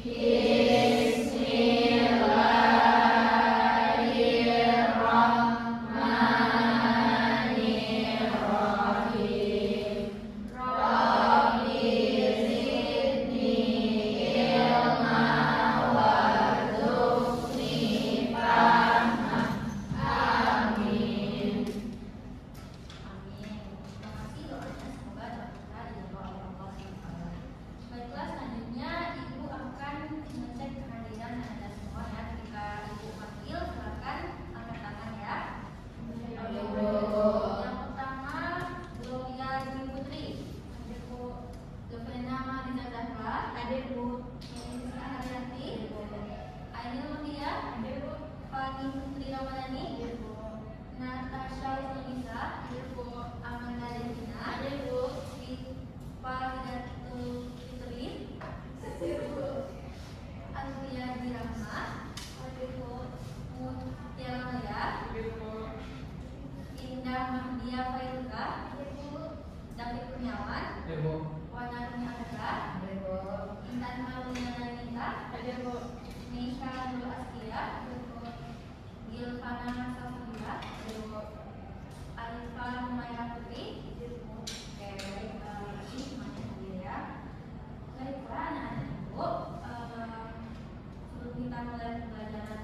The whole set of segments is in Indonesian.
Bismillahirrahmanirrahim. Rabbi zidni ilma warzuqni fahma. Amin. Amin. Terima kasih doanya, semoga doa kita dijawab oleh Allah SWT. Baiklah, selanjutnya Ibu akan mengecek kehadiran Anda semua ya. Ketika Ibu panggil, silakan angkat tangan ya. Yang pertama, Gloria Dwi Putri. Ada Bu Lovena Marina Zahra. Ada Bu Melisa Haryanti. Ainul Mutia. Ada Bu Fani Putri Ramadhani. Ada Bu Natasha Wisnisa. Ada Bu Amanda Devina. Ada Bu Faridatul Fitri. Ada Bu Alvia Dirahma. Ada Bu Mutiara Maya. Ada Bu Indah Mahdia Fairuka. Ada Bu David Kurniawan. Ada Bu. Wanarni Agra. Ada Bu. Intan Maulina Nita. Ada Bu. Nisha Nurul Askia. Ada Bu Gilvana Safira. Ada Bu Alifa Maya Putri. Oke, baik, terima kasih semuanya hadir ya. Baiklah, anak-anak Ibu, sebelum kita mulai pembelajaran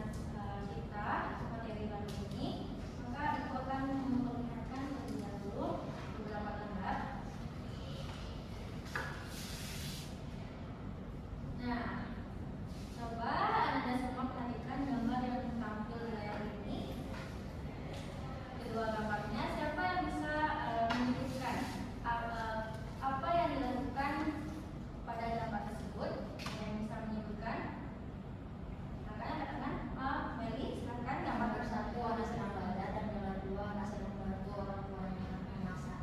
kita materi baru ini, maka Ibu akan memperlihatkan terlebih dahulu beberapa gambar. Nah, coba Anda semua perhatikan gambar yang tampil di layar ini. Kedua gambarnya, siapa yang bisa menyebutkan apa yang dilakukan pada gambar tersebut? Yang bisa menyebutkan? Silakan, Meli, silakan. Gambar Satu anak sedang belajar dan gambar dua anak sedang membantu orang tuanya memasak.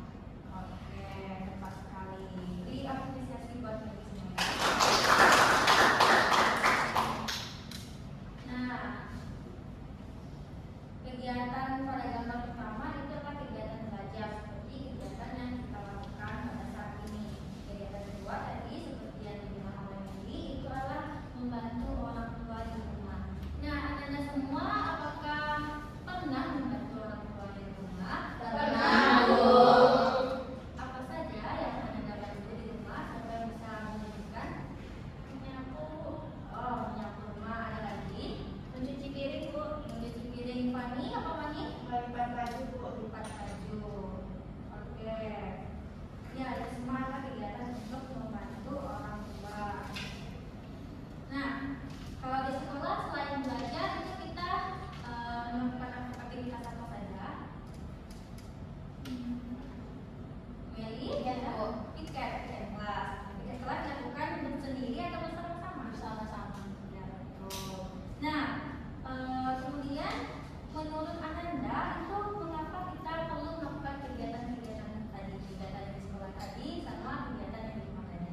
Oke, tepat sekali. Beri apresiasi buat Meli semua. Nah, kegiatan pada gambar pertama itu adalah kegiatan belajar seperti kegiatan yang kita lakukan pada saat ini. Kegiatan kedua tadi seperti yang dibilang oleh Meli itu adalah membantu orang tua di rumah. Nah, anak-anak semua apakah pernah membantu orang tua di rumah? Pernah, Bu. Apa saja yang Anda bantu di rumah? Siapa yang bisa menyebutkan? Menyapu. Oh, menyapu rumah. Ada lagi? Mencuci piring, Bu. Mencuci piring. Fani, apa Fani? Melipat baju, Bu. Lipat baju. Oke. Ya, itu semua adalah kegiatan untuk membantu orang tua. Nah, kalau di sekolah selain belajar itu kita melakukan aktivitas apa saja? Meli, Piket, Bu. Piket kelas. Piket kelas dilakukan sendiri atau bersama-sama? Bersama-sama. Ya, betul. Nah, kemudian menurut Ananda itu mengapa kita perlu melakukan kegiatan-kegiatan tadi, kegiatan yang di sekolah tadi sama kegiatan yang di rumah tadi?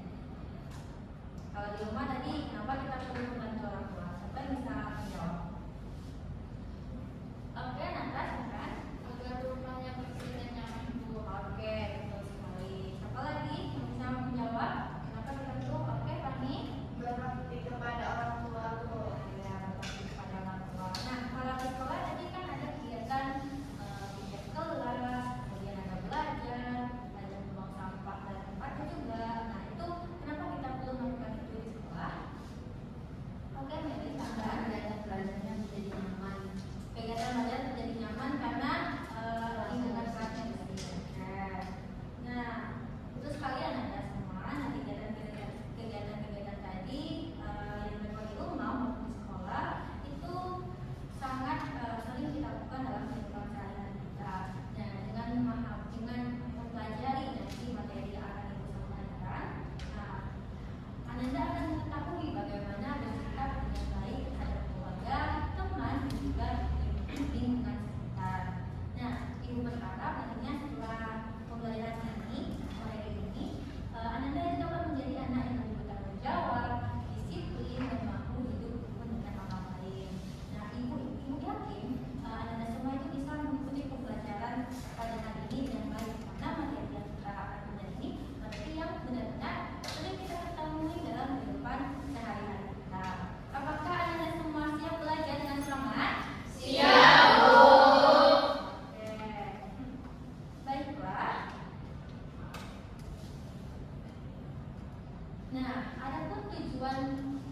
Kalau di rumah tadi, kenapa kita perlu membantu orang tua? Siapa yang bisa menjawab? Oke, Nanda, silakan. Agar rumahnya bersih dan nyaman, Bu. Oke, betul sekali. Siapa lagi yang bisa menjawab? Kenapa kita perlu? Oke, Fani. Berbakti kepada orang tua, Bu. Ya, berbakti kepada orang tua. Nah, kalau di sekolah tadi kan ada kegiatan piket kelas, kemudian ada belajar, ada membuang sampah dan tempatnya juga. Nah, itu kenapa kita perlu melakukan itu di sekolah? Oke, Meli, silakan.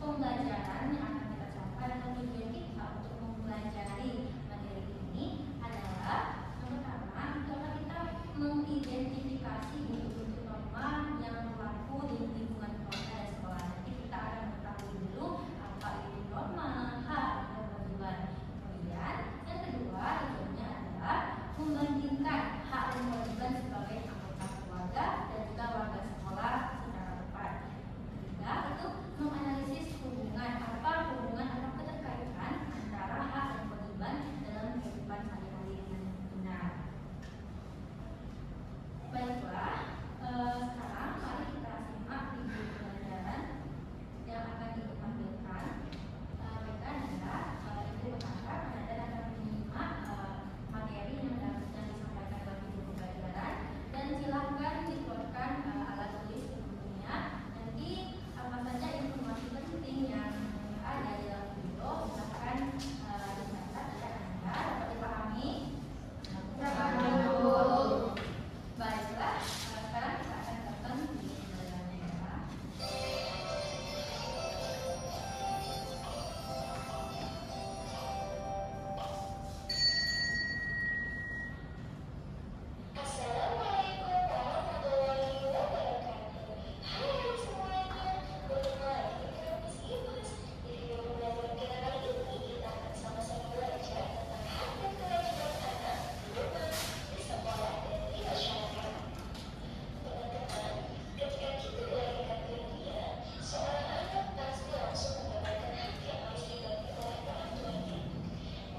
pembelajaran yang akan kita capai atau tujuan kita untuk mempelajari materi ini adalah yang pertama itu akan kita mengidentifikasi bentuk-bentuk norma yang berlaku di lingkungan keluarga dan sekolah. Nanti kita akan mengetahui dulu apa itu norma, hak, dan kewajiban. Kemudian yang kedua tujuannya adalah membandingkan hak dan kewajiban sebagai anggota keluarga dan juga warga sekolah secara tepat. Ketiga itu menganalisis hubungan atau keterkaitan antara hak dan kewajiban dalam kehidupan sehari-hari dengan benar. Baiklah, sekarang mari kita simak video pelajaran yang akan ditampilkan. Mereka adalah Ibu berharap Anda akan menyimak materi yang disampaikan dalam video pelajaran dan silakan dikeluarkan alat tulis tentunya. Nanti apa saja informasi penting yang ada di dalam video silakan dicatat agar Anda dapat dipahami. Baiklah, sekarang kita akan tonton video pelajarannya ya. Assalamualaikum warahmatullahi wabarakatuh. Hai semuanya, berjumpa lagi dengan Miss Imas. Di video pelajaran kita kali ini kita akan sama-sama belajar tentang hak dan kewajiban anak di rumah, di sekolah, dan di masyarakat. Teman-teman, ketika kita dilahirkan ke dunia, seorang anak pasti langsung mendapatkan hak yang harus dibagi oleh orang tuanya.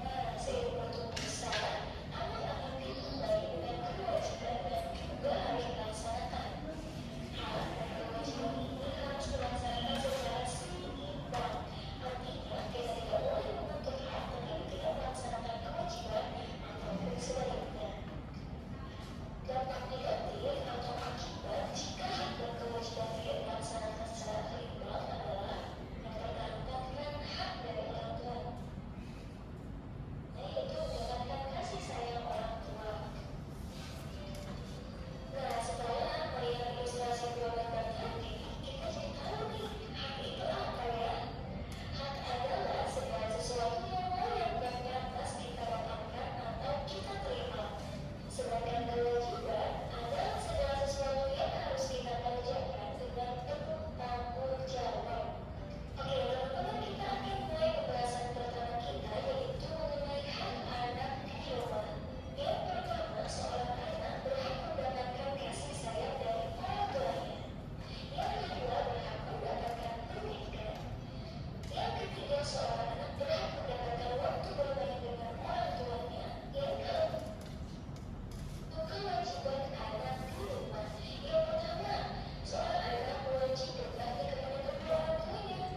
Nah, seiring bertumbuh besar, anak akan dimulai dengan kewajiban yang juga harus dilaksanakan. Hak dan kewajiban ini harus dilaksanakan secara seimbang. Artinya, kita tidak boleh menuntut hak tetapi tidak melaksanakan kewajiban ataupun sebaliknya. Dampak negatif atau akibat jika hak dan kewajiban tidak dilaksanakan secara seimbang adalah mempertaruhkan hak dari orang tua, yaitu mendapatkan kasih sayang orang tua. Nah, setelah melihat ilustrasi gambar tadi, kita jadi tahu nih, hak itu apa ya? Hak adalah segala sesuatu yang layak dan pantas kita dapatkan atau kita terima. Sedangkan kewajiban adalah segala sesuatu yang harus kita kerjakan dengan penuh tanggung jawab. Oke, teman-teman, kita akan mulai pembahasan pertama kita, yaitu mengenai hak anak di rumah. Yang pertama, seorang anak berhak mendapatkan kasih sayang dari orang tuanya. Yang kedua, berhak mendapatkan pendidikan. Yang ketiga, seorang anak berhak mendapatkan waktu bermain dengan orang tuanya. Yang keempat, kewajiban anak di rumah. Yang pertama, seorang anak wajib berbakti kepada kedua orang tuanya.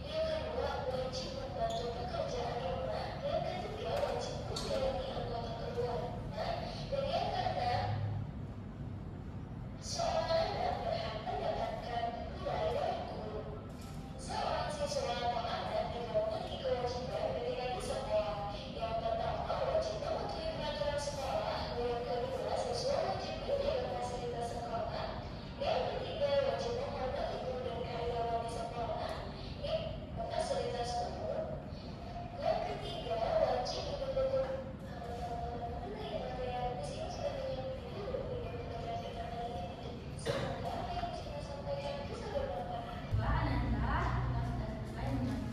Yang kedua, wajib membantu pekerjaan rumah. Yang ketiga, wajib menyayangi anggota keluarga. Dan yang keenam, seorang anak berhak mendapatkan nilai dari guru. Seorang siswa atau anak juga memiliki kewajiban ketika di sekolah. Yang pertama, wajib mematuhi peraturan sekolah. Yang kedua, siswa wajib menjaga fasilitas sekolah. Yang ketiga, wajib menghormati guru dan karyawan di sekolah. Yang fasilitas umum. Yang ketiga, wajib betul-betul mana yang di sini sudah menyiapkan dulu video pelajaran kita kali ini. Semoga apa yang bisa kita sampaikan bisa bermanfaat. Ananda, kita sudah selesai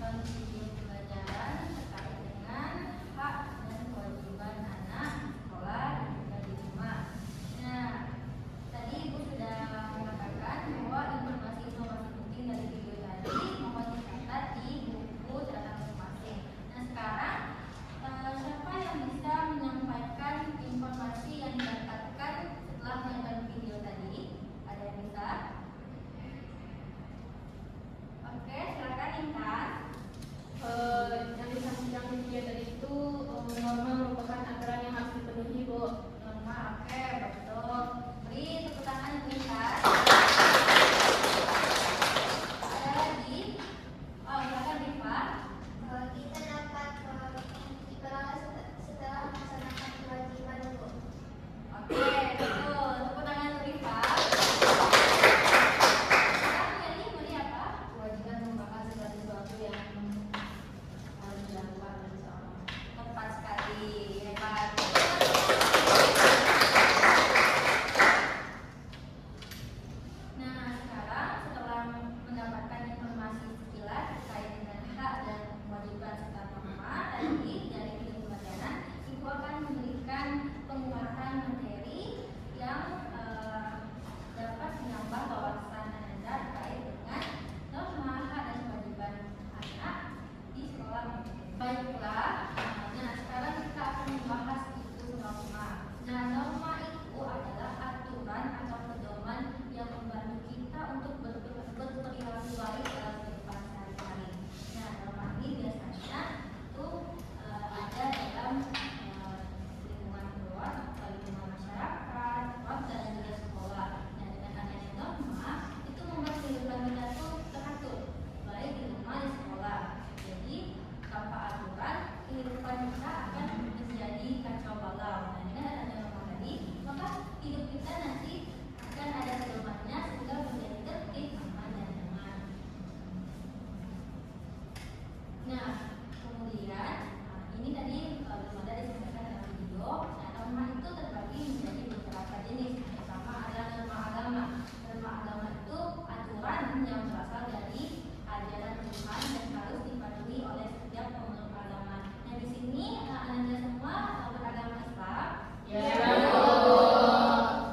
Nah, kemudian ini tadi belum ada disampaikan dalam video. Nah, norma itu terbagi menjadi beberapa jenis. Pertama adalah norma agama. Norma agama itu aturan yang berasal dari ajaran Tuhan dan harus dipatuhi oleh setiap pemeluk agama. Nah, di sini Anda semua beragama Islam.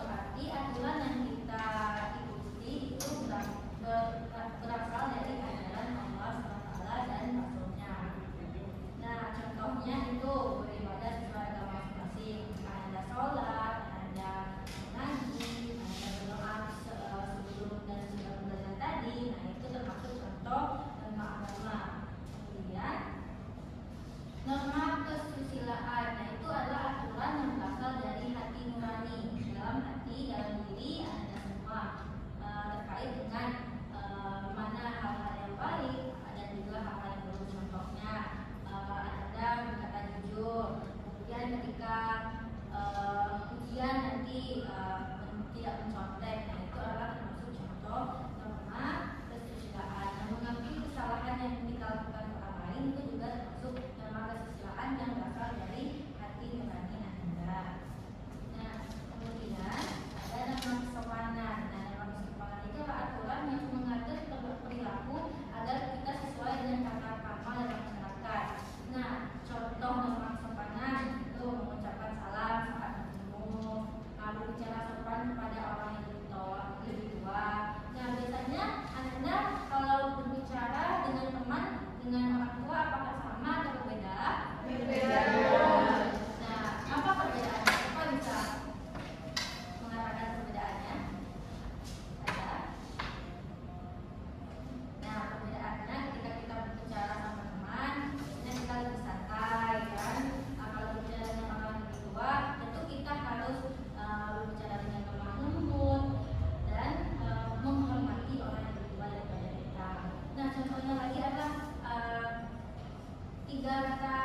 Berarti aturan yang kita ikuti itu berasal dari ajaran Allah SWT dan Rasulnya. Nah, contohnya itu beribadah sesuai agama masing-masing. Anda sholat, Anda mengaji, Anda berdoa sebelum dan sesudah belajar tadi. Nah, itu termasuk contoh norma agama. Kemudian norma kesusilaan. Nah, itu adalah aturan yang berasal dari hati nurani, dalam hati, dalam diri Anda semua, terkait dengan mana hal-hal yang baik dan juga hal-hal yang buruk. Contohnya Anda berkata jujur, kemudian ketika ujian nanti tidak mencontek. Nah, itu adalah termasuk contoh norma kesusilaan. Nah, mengakui kesalahan yang kita lakukan orang lain itu juga termasuk norma kesusilaan yang berasal dari hati nurani Anda. Nah, kemudian ada norma kesopanan. Nah, norma kesopanan itu adalah aturan yang mengatur perilaku agar kita sesuai dengan tata krama dalam masyarakat. Nah, contoh norma kesopanan itu mengucapkan salam saat bertemu, berbicara sopan kepada orang yang lebih tua. Nah, biasanya Anda kalau berbicara dengan teman, dengan orang tua, apakah sama atau berbeda? Berbeda. Nah, apa perbedaannya? Apa bisa mengatakan perbedaannya? Ada? Nah, perbedaannya ketika kita berbicara sama teman, biasanya kita lebih santai, kan? Kalau berbicara dengan orang yang lebih tua, tentu kita harus berbicara dengan lemah lembut dan menghormati orang yang lebih tua daripada kita. Nah, contohnya lagi adalah 3 kata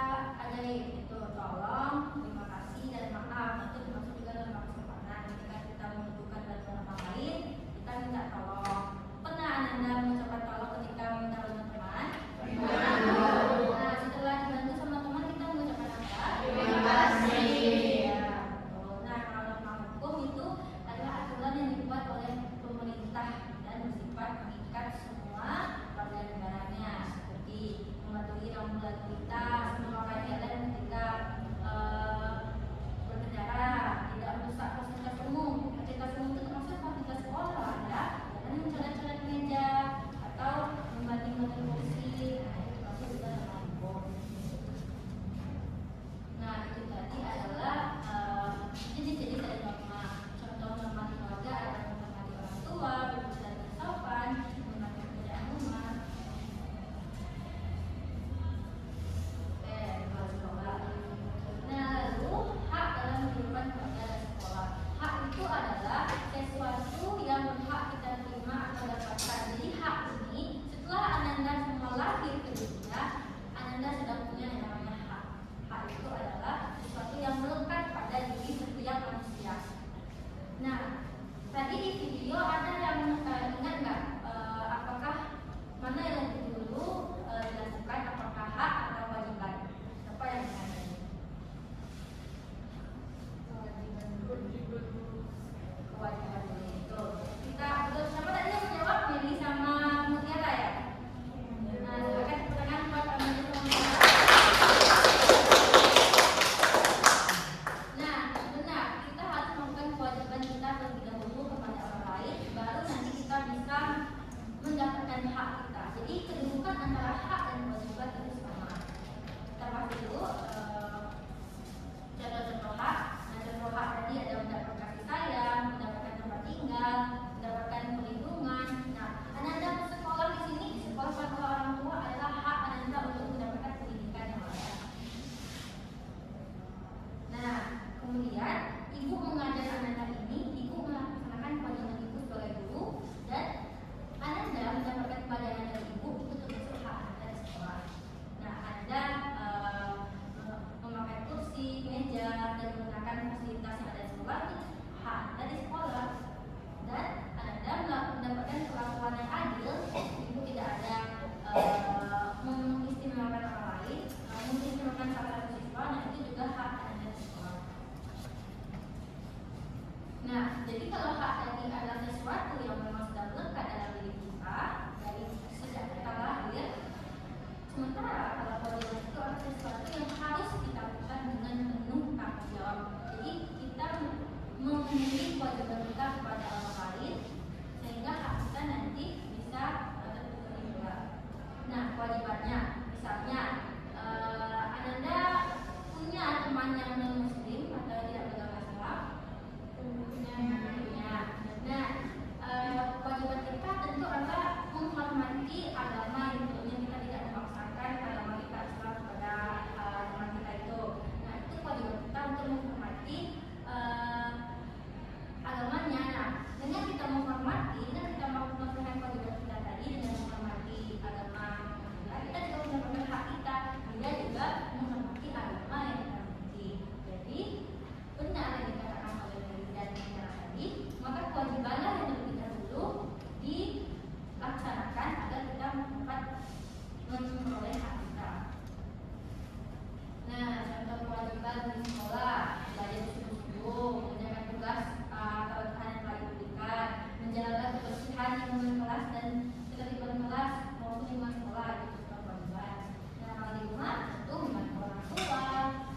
ajaib, itu tolong, terima kasih, dan maaf. Itu termasuk juga norma kesopanan. Ketika kita membutuhkan bantuan orang lain, kita minta tolong. Pernah Anda mengucapkan tolong ketika minta bantuan teman? Nah, setelah dibantu sama teman, kita mengucapkan apa? Terima kasih. Ya, betul. Nah, kalau norma hukum itu adalah aturan yang dibuat oleh pemerintah dan bersifat mengikat semua warga negaranya, seperti mematuhi rambu lalu lintas, memakai helm ketika berkendara, tidak merusak fasilitas umum. Fasilitas umum itu termasuk fasilitas sekolah, ya, dan mencoret-coret meja atau membanting-banting kursi. Nah, itu termasuk juga norma hukum. Nah, itu tadi adalah jenis-jenis dari norma. Contoh norma di keluarga adalah menghormati orang tua, berbicara dengan sopan, menghormati pekerjaan rumah. Nah, lalu hak dalam kehidupan keluarga dan sekolah. Hak itu adalah sesuatu yang berhak kita terima atau dapatkan. Jadi hak ini setelah Ananda semua lahir ke dunia, Ananda sudah punya yang namanya hak. Hak itu adalah sesuatu yang melekat pada diri setiap manusia. Nah, tadi di video ada yang ingat nggak? Apakah mana yang lebih dulu dilakukan? Apakah hak atau kewajiban? Siapa yang ingat? Kewajiban dulu itu. Kita siapa tadi yang menjawab? Meli sama Mutiara, ya? Nah, silakan pertanyaan buat Meli sama Mutiara. Nah, benar, kita harus melakukan kewajiban kita terlebih dahulu kepada orang lain, baru nanti kita bisa mendapatkan hak kita. Jadi kedudukan antara hak dan kewajiban itu sama. Kita bahas dulu contoh-contoh hak. Nah, contoh hak tadi ada mendapatkan kasih sayang, mendapatkan tempat tinggal, mendapatkan perlindungan. Nah, Ananda bersekolah di sini, di sekolah pada orang tua adalah hak Ananda untuk mendapatkan pendidikan yang layak. Nah, kemudian ibu mengajar Ananda ini, ibu melaksanakan kewajiban ibu sebagai guru, dan Ananda mendapatkan pelajaran dari ibu, itu termasuk hak Ananda di sekolah. Nah, Anda kewajibannya. Misalnya, Ananda punya teman yang non-muslim atau tidak beragama Islam? Punya. Nah, kewajiban kita tentu adalah menghormati agama yang tentunya kita tidak memaksakan agama kita Islam kepada teman kita itu. Nah, itu kewajiban kita untuk menghormati agamanya. Nah, dengan kita menghormati, dengan kita melaksanakan kewajiban kita tadi dengan menghormati agama kita juga mendapatkan hak kita. Dia juga menghormati agama yang kita miliki. Jadi benar yang dikatakan oleh Mary dan Mira tadi, maka kewajibanlah yang terlebih dahulu dilaksanakan agar kita dapat memperoleh hak kita. Nah, contoh kewajiban di sekolah, belajar sungguh-sungguh, mengerjakan tugas atau tahanan yang telah diberikan, menjaga kebersihan lingkungan kelas dan ketertiban kelas maupun lingkungan sekolah, itu contoh kewajiban. Nah, kalau di rumah tentu membantu orang tua,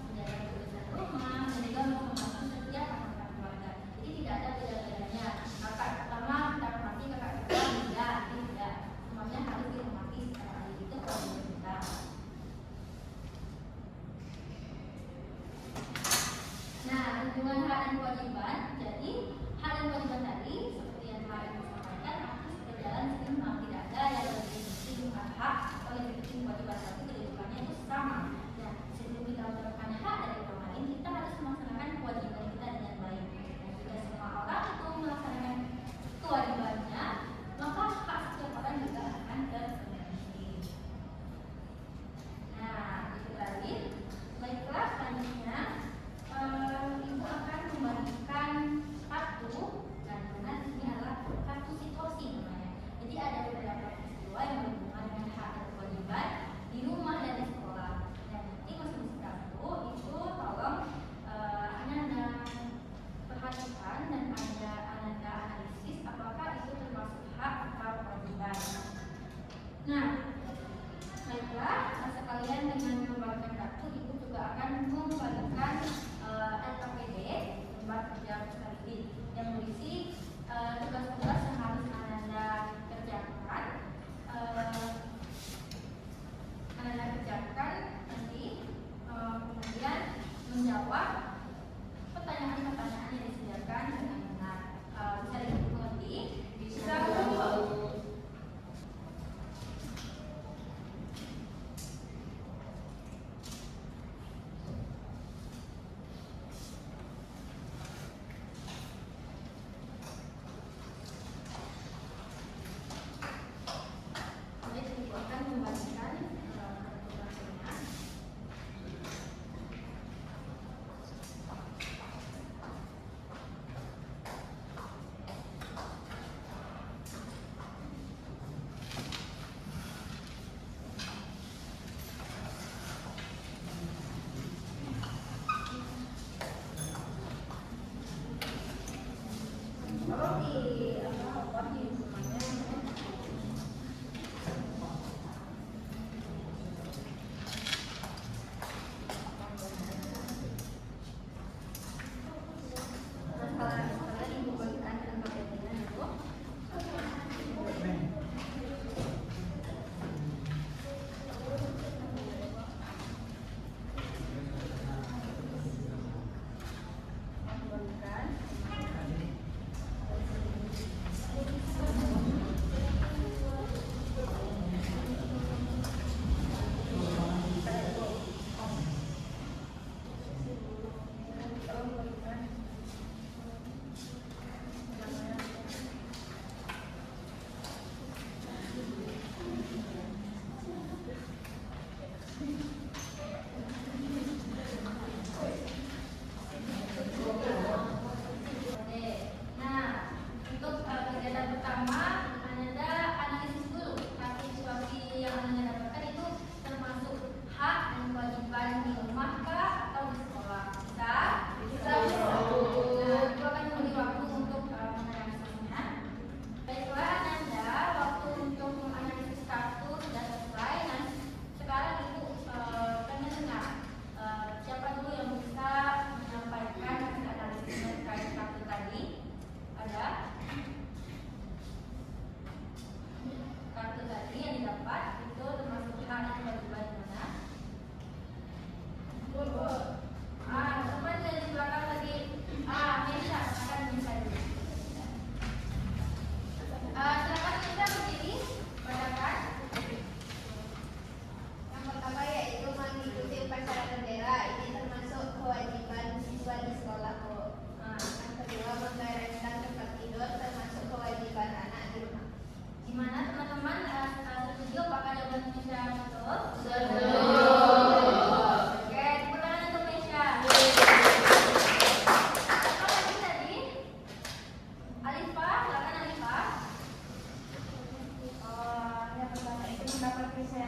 menjaga kebersihan rumah, dan juga menghormati setiap anggota keluarga. Jadi tidak ada beda-bedanya. Kakak pertama kita hormati, kakak kedua tidak. Semuanya harus dihormati secara adil, itu kewajiban kita. Nah, hubungan hak dan kewajiban. Jadi hak dan kewajiban tadi seperti yang telah Ibu sampaikan harus berjalan seimbang. Tidak ada yang lebih penting hak atau lebih penting kewajiban, tapi kedudukannya itu sama. Nah, sebelum kita menerapkan hak dari orang lain, kita harus melaksanakan kewajiban kita dengan baik. Dan jika semua orang itu melaksanakan kewajibannya, maka hak setiap orang juga akan terpenuhi. Nah, itu tadi. Baiklah, selanjutnya Ibu akan membagikan kartu, dan benar ini adalah kartu situasi namanya. Jadi ada beberapa peristiwa yang berhubungan dengan hak dan kewajiban di rumah dan di sekolah. Dan nanti masing-masing kartu itu tolong Ananda perhatikan dan Ananda analisis apakah itu termasuk hak atau kewajiban. Nah, baiklah, sekalian dengan membagikan kartu, Ibu juga akan membagikan LKPD, lembar kerja sekaligus, yang berisi tugas-tugas yang harus Ananda kerjakan. Nanti, kemudian menjawab pertanyaan-pertanyaan yang disediakan dengan benar. Bisa dimengerti? Bisa.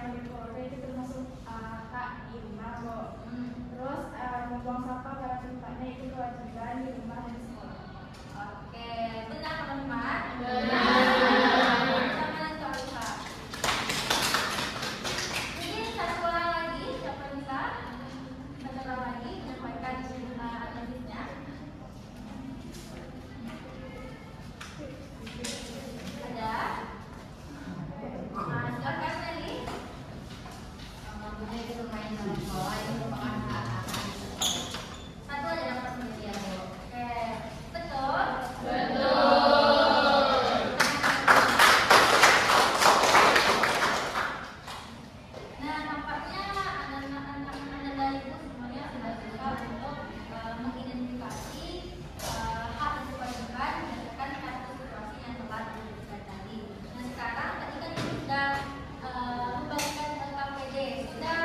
pakai keluarga itu termasuk hak di rumah kok. Terus membuang sampah pada tempatnya itu kewajiban di rumah dan sekolah. Oke, benar teman-teman? Benar. Sama soal IPA. Jadi satu orang lagi, siapa yang bisa? Satu orang lagi menyampaikan analisisnya. Ada? Silakan Meli. Tentunya itu bermain dalam sekolah itu merupakan hak anak-anak. Satu aja dapat Meli ya, Bu. Oke, betul? Nah, tampaknya anak-anak dan ibu semuanya sudah bisa untuk mengidentifikasi hak dan kewajiban berdasarkan satu situasi yang telah disebutkan tadi. Nah, sekarang ketika kita sudah membagikan LKPD, sudah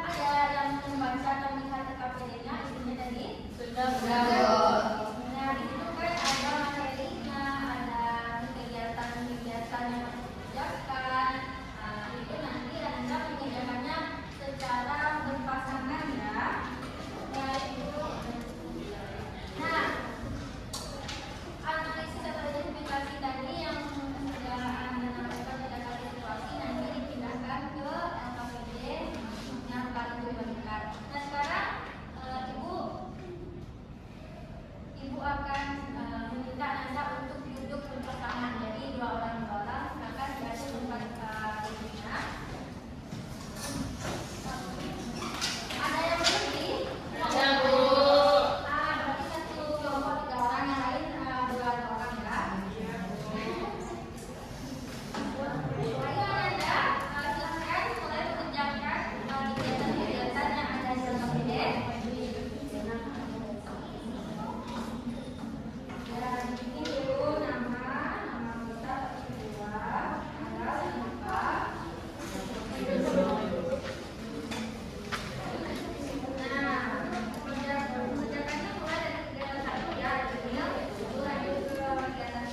ada yang membaca atau melihat LKPD-nya isinya tadi? Sudah. Nah, di situ kan ada materinya, ada kegiatan-kegiatan yang harus dikerjakan. Itu nanti Anda mengerjakannya secara berpasangan ya. Nah, analisis atau identifikasi tadi yang sudah Anda lakukan pada kali situasi nanti dipindahkan ke LKPD yang paling dibagikan. Nah, sekarang Ibu akan meminta Anda untuk duduk berpasangan. Jadi dua orang silakan berada di tempat duduknya. Ada yang berdiri? Ada, Bu. Berarti satu kelompok 3 orang, yang lain 2 orang ya. Ayo Anda, silakan mulai mengerjakan kegiatan-kegiatan yang ada di dalam KPD. Ya, ini dulu nama kita kedua, ada siapa? Nah, mengerjakannya mulai dari kegiatan 1 ya, lalu lanjut ke kegiatan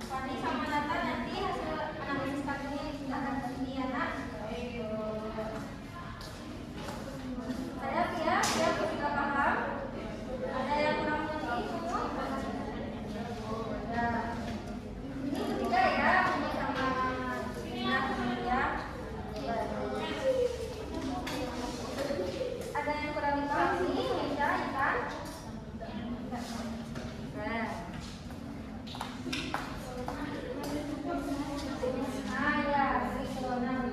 Fani sama Nata nanti hasil analisis kakinya dipindahkan ke sini ya, Nak. Saya siap sudah paham. Ada yang kurang mengerti semua? Nah, ini ketiga ya, ini sama ya. Ada yang kurang dipahami? Bisa, Ikan? Nah. Ah ya, gitu. Nah,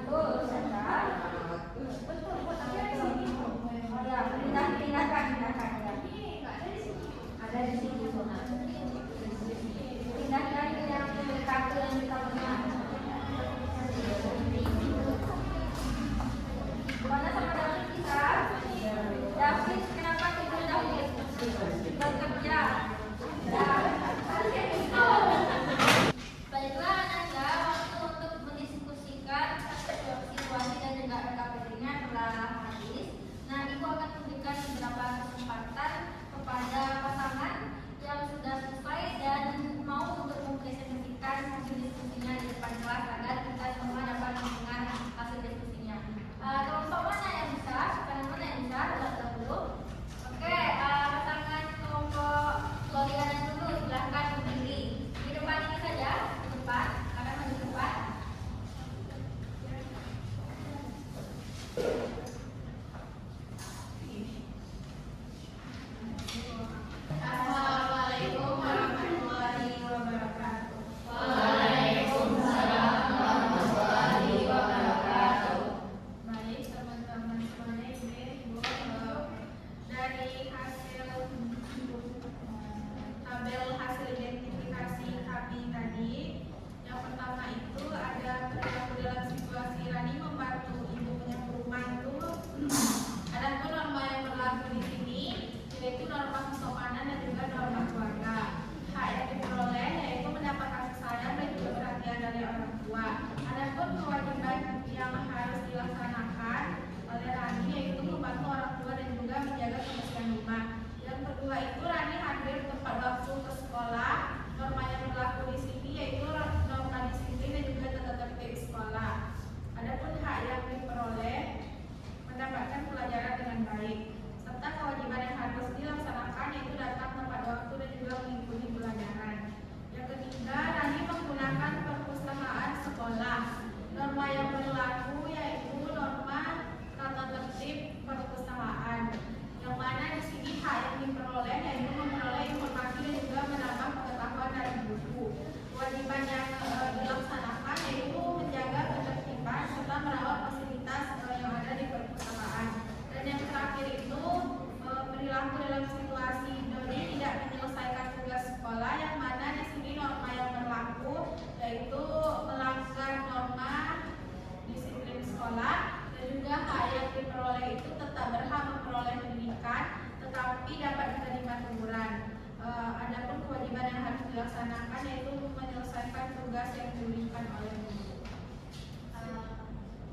dilaksanakan yaitu menyelesaikan tugas yang diberikan oleh guru.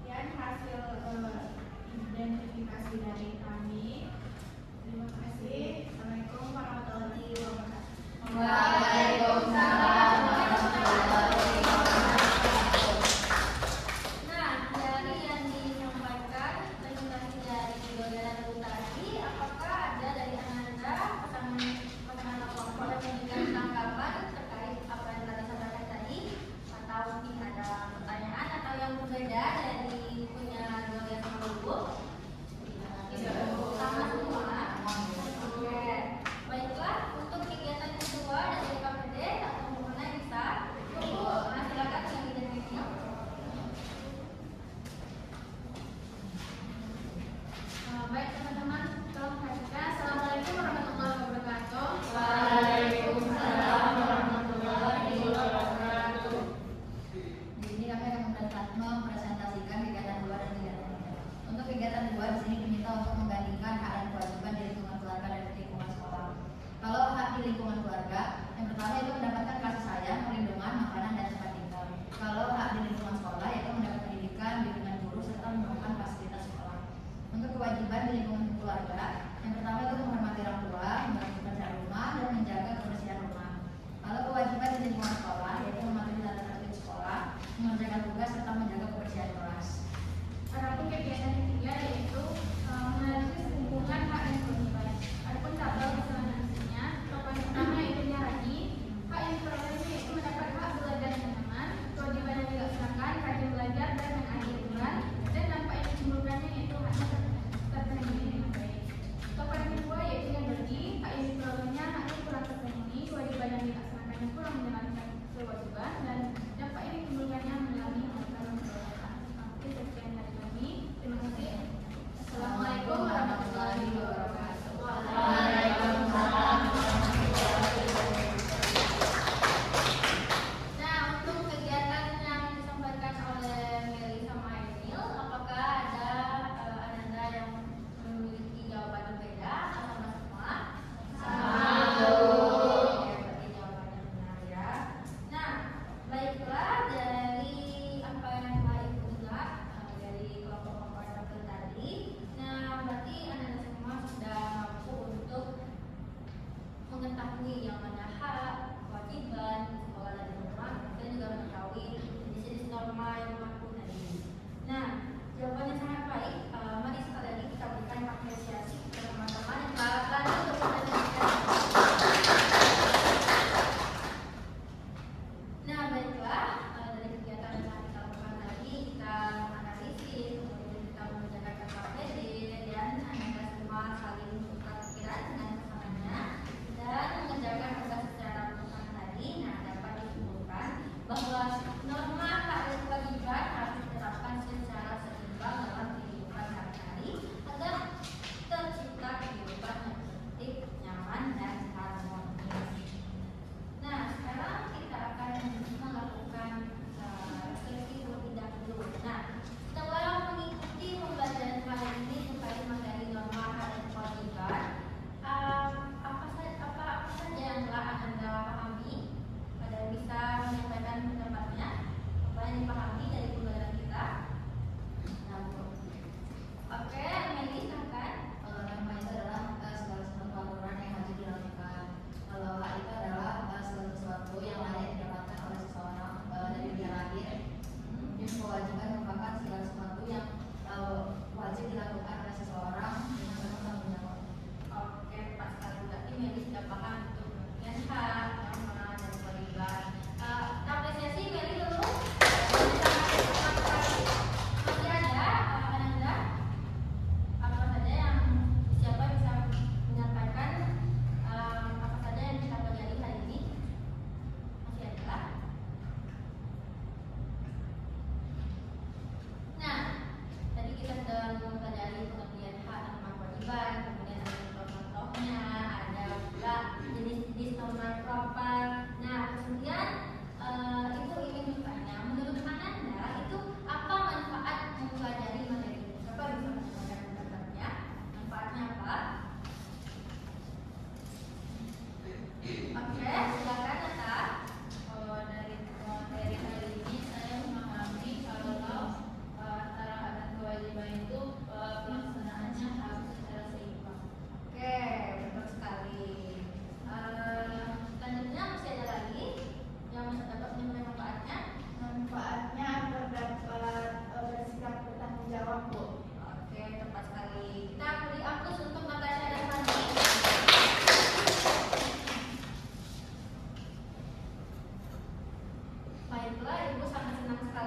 Sekian hasil identifikasi dari kami. Terima kasih. Assalamualaikum warahmatullahi wabarakatuh. Waalaikumsalam warahmatullahi wabarakatuh. Nah, dari yang disampaikan presentasi dari Doda dan Ibu tadi, apakah ada dari Anda pasangan kelompok yang memberikan tanggapan terkait apa yang telah disampaikan tadi, atau mungkin ada pertanyaan atau yang berbeda dari punya Doda sama Ibu? Sama semua. Oke. Baiklah, untuk kegiatan kedua dari KPD atau mana bisa? Ibu, silakan yang identifikasi. Baik teman-teman, tolong perhatikan. Assalamualaikum warahmatullahi wabarakatuh. Waalaikumsalam warahmatullahi wabarakatuh. Di sini kami akan mempresentasikan kegiatan 2 dan kegiatan 3. Untuk kegiatan 2 di sini diminta untuk membandingkan hak dan kewajiban di lingkungan keluarga dan di lingkungan sekolah. Kalau hak di lingkungan keluarga, yang pertama itu mendapatkan kasih sayang, perlindungan, makanan, dan tempat tinggal. Kalau hak di lingkungan sekolah yaitu mendapat pendidikan, bimbingan guru, serta menemukan fasilitas sekolah. Untuk kewajiban di lingkungan keluarga, yang pertama itu menghormati orang tua, membantu pekerjaan rumah, dan menjaga kebersihan rumah. Kalau kewajiban di lingkungan sekolah yaitu mematuhi tata tertib sekolah, mengerjakan tugas, serta menjaga kebersihan kelas. Adapun kegiatan ketiga yaitu menganalisis hubungan hak dan kewajiban. Adapun tabel analisisnya, poin pertama yaitu nyarani. Hak yang diperoleh yaitu mendapat hak belajar dengan aman, kewajiban yang dilaksanakan, rajin belajar dan mengakhiri bulan, dan dampak yang ditimbulkannya yaitu haknya terpenuhi dengan baik. Poin kedua yaitu yang bagi, hak yang diperolehnya haknya kurang terpenuhi, kewajiban yang dilaksanakannya kurang menjalankan kewajiban, dan dampak yang ditimbulkannya mengalami hal-hal yang berbeda. Oke, sekian dari kami. Terima kasih.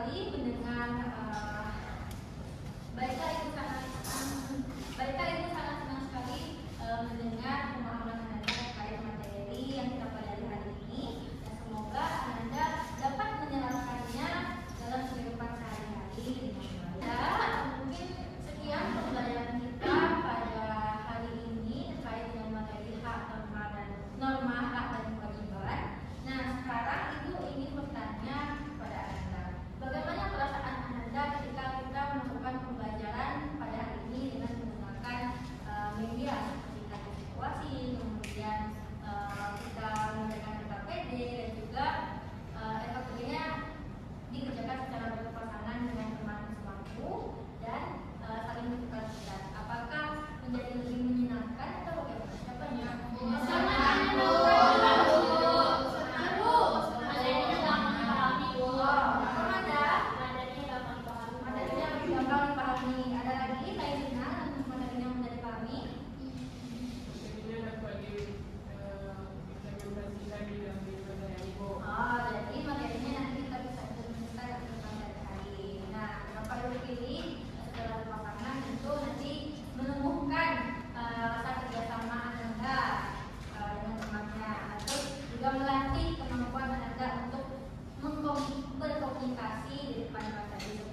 sekali mendengar Baiklah Ibu sangat senang sekali mendengar pemahaman Ananda terkait materi yang kita pelajari hari ini, dan semoga Ananda dapat menyerapkannya dalam kehidupan sehari-hari dengan baik. Dan mungkin sekian pembelajaran kita pada hari ini terkait dengan materi hak, norma hak dan kewajiban. Nah, sekarang Ibu ingin bertanya kepada Ananda, bagaimana perasaan Ananda ketika kita melakukan pembelajaran pada hari ini dengan menggunakan media seperti tadi situasi, kemudian kita menggunakan KPD, dan juga KPD-nya dikerjakan secara berpasangan dengan teman semampu dan saling bertukar pikiran. Apakah menjadi lebih menyenangkan atau bagaimana? Siapa yang jadi materinya nanti kita bisa implementasikan ke depan dari hari. Nah, kenapa dipilih setelah pasangan tentu nanti menumbuhkan rasa kerjasama Ananda dengan temannya, terus juga melatih kemampuan Ananda untuk berkomunikasi di depan kelas tadi.